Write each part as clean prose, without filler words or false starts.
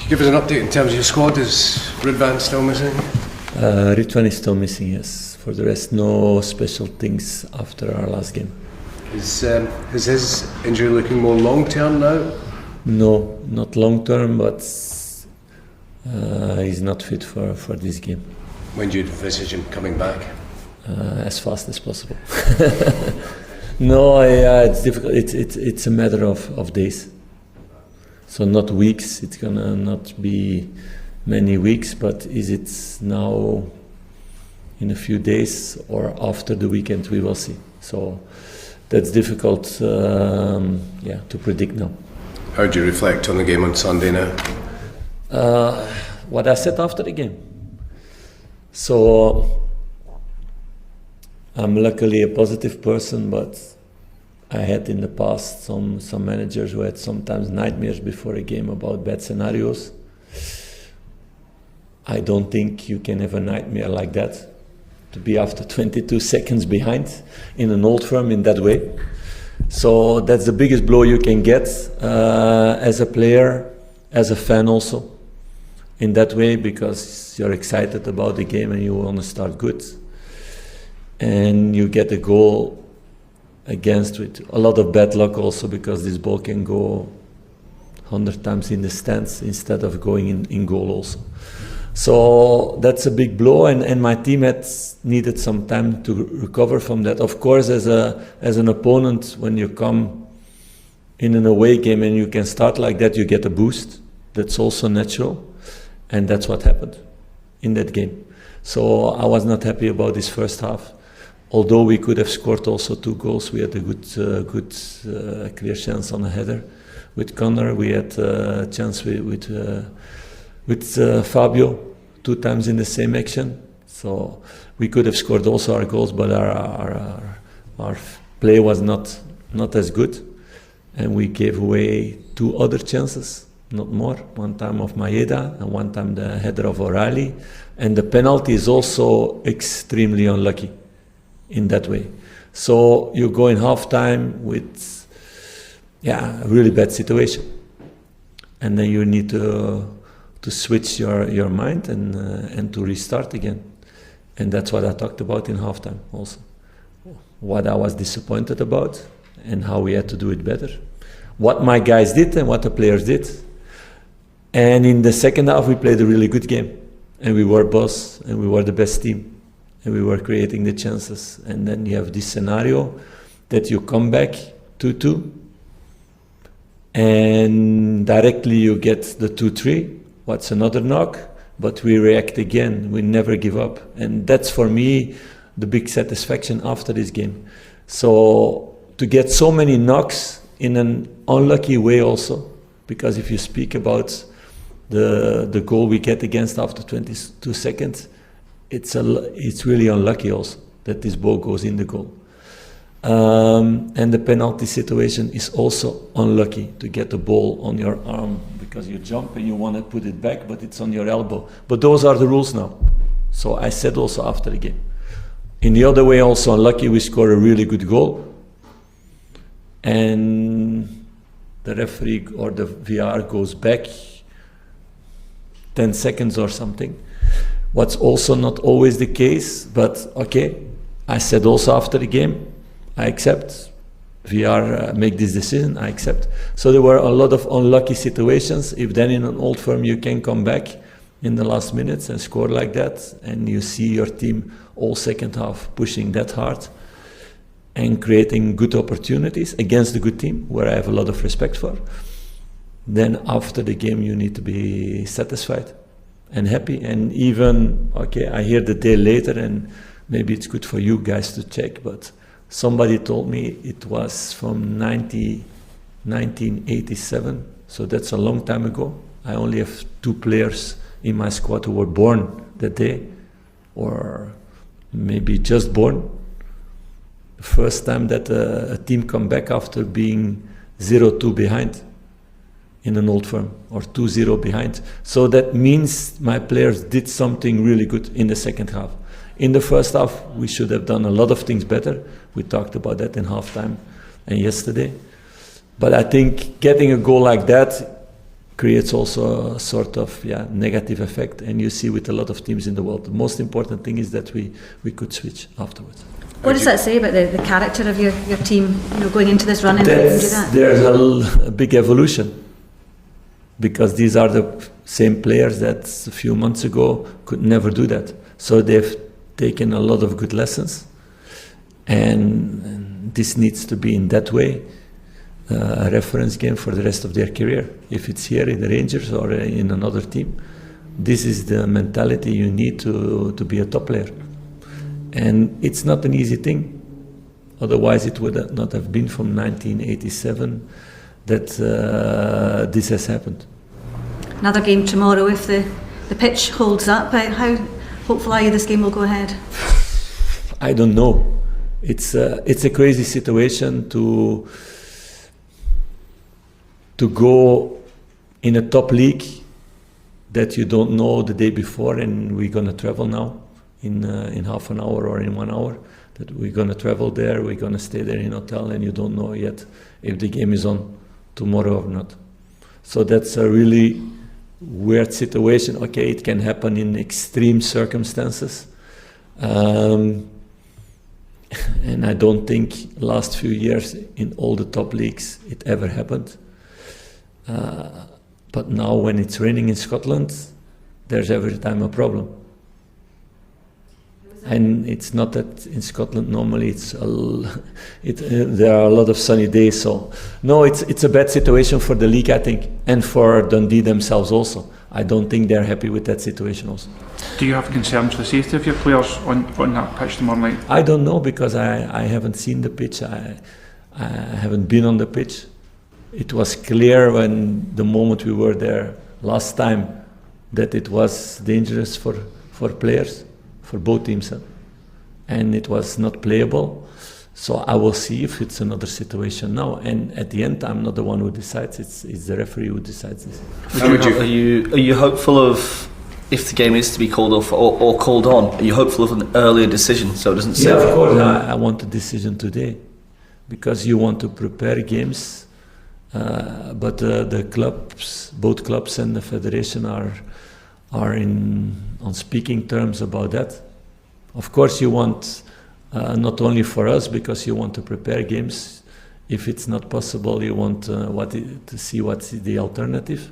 Give us an update in terms of your squad. Is Ridvan still missing? Ridvan is still missing, yes. For the rest, no special things after our last game. Is his injury looking more long-term now? No, not long-term, but he's not fit for this game. When do you envisage him coming back? As fast as possible. No, it's difficult. It's a matter of days. So not weeks. It's gonna not be many weeks, but is it now in a few days or after the weekend? We will see. So that's difficult, to predict now. How do you reflect on the game on Sunday now? What I said after the game. So I'm luckily a positive person, but I had in the past some managers who had sometimes nightmares before a game about bad scenarios. I don't think you can have a nightmare like that, to be after 22 seconds behind in an old firm in that way. So that's the biggest blow you can get as a player, as a fan also, in that way, because you're excited about the game and you want to start good. And you get a goal against with a lot of bad luck also, because this ball can go 100 times in the stands instead of going in goal also. So that's a big blow, and my team had needed some time to recover from that. Of course, as an opponent, when you come in an away game and you can start like that, you get a boost. That's also natural, and that's what happened in that game. So I was not happy about this first half. Although we could have scored also 2 goals, we had a good clear chance on a header with Connor. We had a chance with Fabio 2 times in the same action. So we could have scored also our goals, but our play was not as good, and we gave away 2 other chances, not more. One time of Maeda and one time the header of O'Reilly, and the penalty is also extremely unlucky in that way. So you go in half-time with a really bad situation, and then you need to switch your mind and to restart again. And that's what I talked about in halftime also. What I was disappointed about and how we had to do it better. What my guys did and what the players did. And in the second half we played a really good game. And we were boss and we were the best team. And we were creating the chances. And then you have this scenario that you come back 2-2 and directly you get the 2-3. What's another knock? But we react again. We never give up. And that's for me the big satisfaction after this game. So to get so many knocks in an unlucky way also, because if you speak about the goal we get against after 22 seconds, it's really unlucky also that this ball goes in the goal. And the penalty situation is also unlucky to get the ball on your arm, because you jump and you want to put it back, but it's on your elbow. But those are the rules now. So I said also after the game. In the other way also unlucky, we score a really good goal. And the referee or the VR goes back 10 seconds or something. What's also not always the case, but okay, I said also after the game, I accept. VR make this decision, I accept. So there were a lot of unlucky situations. If then in an old firm you can come back in the last minutes and score like that, and you see your team all second half pushing that hard and creating good opportunities against a good team, where I have a lot of respect for, then after the game you need to be satisfied and happy. And even, okay, I hear the day later, and maybe it's good for you guys to check, but somebody told me it was from 1987, so that's a long time ago. I only have 2 players in my squad who were born that day, or maybe just born. The first time that a team come back after being 0-2 behind in an old firm, or 2-0 behind. So that means my players did something really good in the second half. In the first half, we should have done a lot of things better. We talked about that in halftime and yesterday. But I think getting a goal like that creates also a sort of negative effect, and you see with a lot of teams in the world. The most important thing is that we could switch afterwards. What does that say about the character of your team, going into this run and do that? There's a big evolution, because these are the same players that a few months ago could never do that. So they've taken a lot of good lessons, and this needs to be in that way a reference game for the rest of their career. If it's here in the Rangers or in another team, this is the mentality you need to be a top player. And it's not an easy thing. Otherwise it would not have been from 1987 that this has happened. Another game tomorrow. If the pitch holds up, how hopeful are you this game will go ahead? I don't know. It's a crazy situation to go in a top league that you don't know the day before, and we're going to travel now in half an hour or in 1 hour, that we're going to travel there, we're going to stay there in a hotel, and you don't know yet if the game is on tomorrow or not. So that's a really weird situation. Okay, it can happen in extreme circumstances. And I don't think last few years in all the top leagues it ever happened. But now when it's raining in Scotland, there's every time a problem. And it's not that in Scotland normally there are a lot of sunny days. So no, it's a bad situation for the league, I think, and for Dundee themselves also. I don't think they're happy with that situation also. Do you have concerns for the safety of your players on that pitch tomorrow night? I don't know, because I haven't seen the pitch. I haven't been on the pitch. It was clear when the moment we were there last time that it was dangerous for players, for both teams, and it was not playable. So I will see if it's another situation now. And at the end, I'm not the one who decides. It's the referee who decides this. Are you hopeful of, if the game is to be called off or called on, are you hopeful of an earlier decision so it doesn't say? Yeah, of course. I want a decision today, because you want to prepare games. But the clubs, both clubs and the federation are on speaking terms about that. Of course, you want not only for us, because you want to prepare games. If it's not possible, you want to see what's the alternative,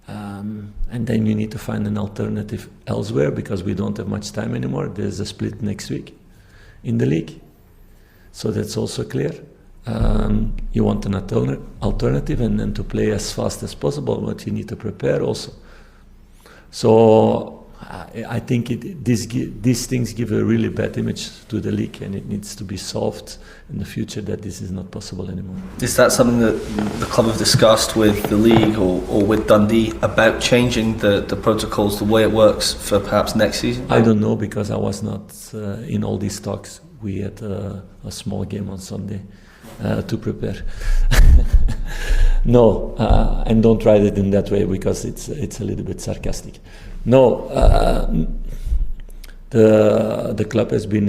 and then you need to find an alternative elsewhere, because we don't have much time anymore. There's a split next week in the league, so that's also clear. You want an alternative, and then to play as fast as possible, but you need to prepare also. So I think these things give a really bad image to the league, and it needs to be solved in the future that this is not possible anymore. Is that something that the club have discussed with the league or with Dundee about changing the protocols, the way it works for perhaps next season? I don't know, because I was not in all these talks. We had a small game on Sunday to prepare. No, and don't write it in that way, because it's a little bit sarcastic. No, the club has been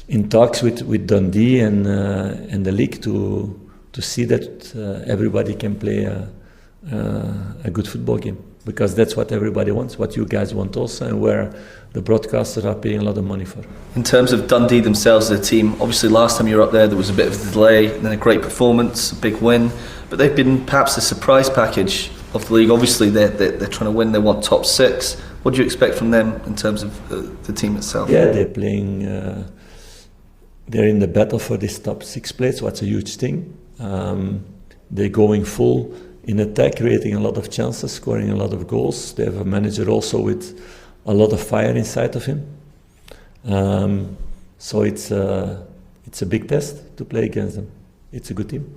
in talks with Dundee and the league to see that everybody can play a good football game, because that's what everybody wants, what you guys want also, and where the broadcasters are paying a lot of money for. In terms of Dundee themselves, their team, obviously last time you were up there was a bit of a delay, and then a great performance, a big win, but they've been perhaps the surprise package of the league. Obviously they're trying to win, they want top 6. What do you expect from them in terms of the team itself? Yeah, they're playing, they're in the battle for this top 6 place, what's a huge thing. They're going full in attack, creating a lot of chances, scoring a lot of goals. They have a manager also with a lot of fire inside of him. So it's a big test to play against them. It's a good team.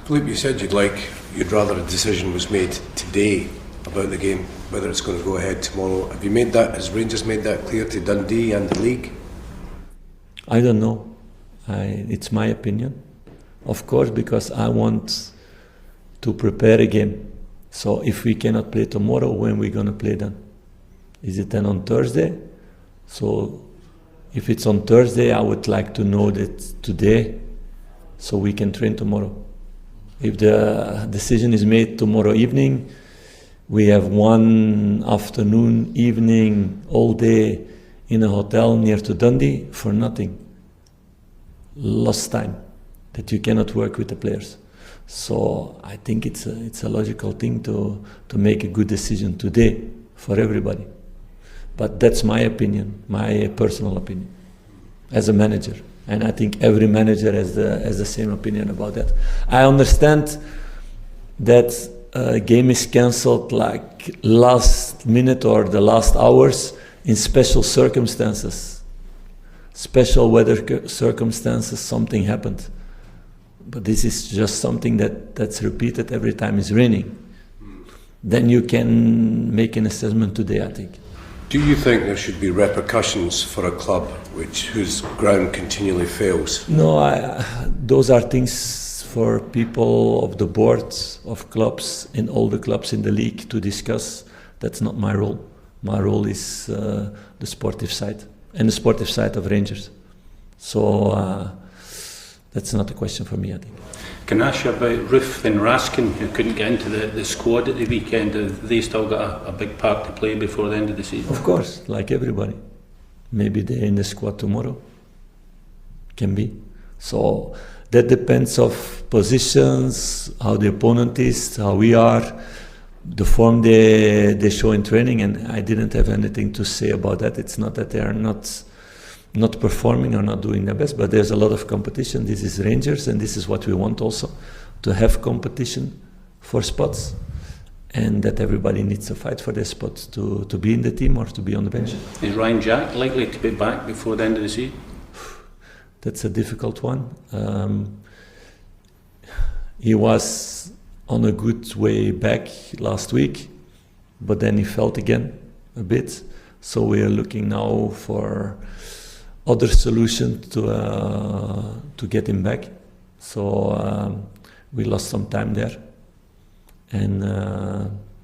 Philippe, you said you'd rather a decision was made today about the game, whether it's going to go ahead tomorrow. Have you made that? Has Rangers made that clear to Dundee and the league? I don't know. It's my opinion, of course, because I want to prepare a game. So if we cannot play tomorrow, when are we going to play then? Is it then on Thursday? So if it's on Thursday, I would like to know that today, so we can train tomorrow. If the decision is made tomorrow evening, we have one afternoon, evening, all day in a hotel near to Dundee for nothing. Lost time that you cannot work with the players. So I think it's a logical thing to make a good decision today for everybody. But that's my opinion, my personal opinion, as a manager. And I think every manager has the same opinion about that. I understand that a game is cancelled like last minute or the last hours in special circumstances. Special weather circumstances, something happened. But this is just something that's repeated every time it's raining. Then you can make an assessment today, I think. Do you think there should be repercussions for a club whose ground continually fails? No, those are things for people of the boards of clubs in all the clubs in the league to discuss. That's not my role. My role is the sportive side and the sportive side of Rangers. So that's not a question for me, I think. Can I ask you about Ruth and Raskin, who couldn't get into the squad at the weekend? Have they still got a big part to play before the end of the season? Of course, like everybody. Maybe they're in the squad tomorrow. Can be. So that depends of positions, how the opponent is, how we are, the form they show in training, and I didn't have anything to say about that. It's not that they are not performing or not doing their best, but there's a lot of competition. This is Rangers, and this is what we want also, to have competition for spots, and that everybody needs to fight for their spots to be in the team or to be on the bench. Is Ryan Jack likely to be back before the end of the season? That's a difficult one. He was on a good way back last week, but then he felt again a bit. So we are looking now for other solution to get him back. So we lost some time there, and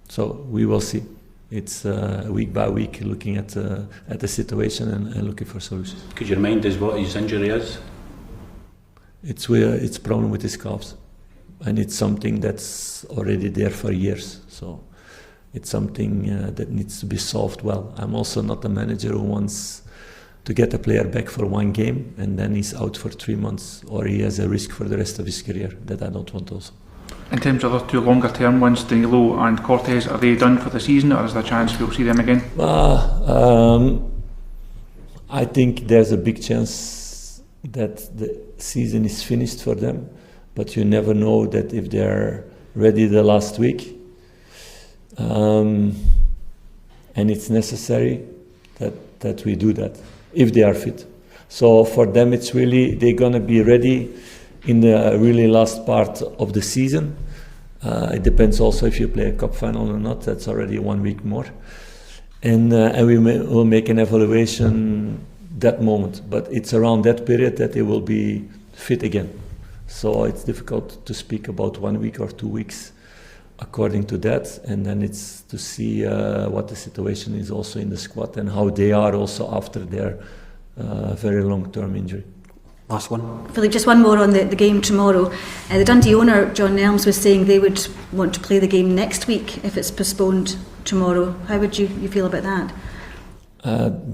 so we will see. It's week by week looking at the situation and looking for solutions. Could you remind us what his injury is? It's a problem with his calves, and it's something that's already there for years. So it's something that needs to be solved well. I'm also not a manager who wants to get a player back for one game and then he's out for 3 months, or he has a risk for the rest of his career. That I don't want also. In terms of the two longer term ones, Danilo and Cortez, are they done for the season, or is there a chance we'll see them again? I think there's a big chance that the season is finished for them, but you never know that if they're ready the last week and it's necessary that we do that, if they are fit. So for them it's really, they're going to be ready in the really last part of the season. It depends also if you play a cup final or not. That's already 1 week more, and we'll make an evaluation that moment. But it's around that period that they will be fit again. So it's difficult to speak about 1 week or 2 weeks according to that, and then it's to see what the situation is also in the squad and how they are also after their very long-term injury. Last one. Philippe, just one more on the game tomorrow. The Dundee owner, John Nelms, was saying they would want to play the game next week if it's postponed tomorrow. How would you feel about that?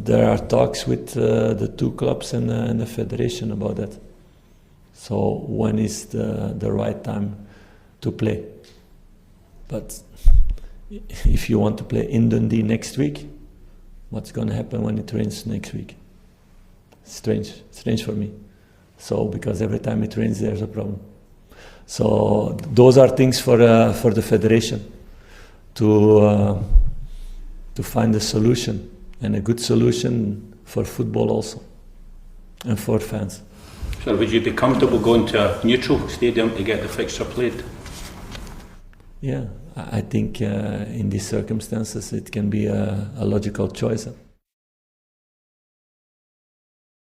There are talks with the two clubs and the federation about that. So when is the right time to play? But if you want to play in Dundee next week, what's going to happen when it rains next week? Strange for me. So because every time it rains, there's a problem. So those are things for the federation to find a solution, and a good solution for football also, and for fans. So would you be comfortable going to a neutral stadium to get the fixture played? Yeah, I think in these circumstances it can be a logical choice.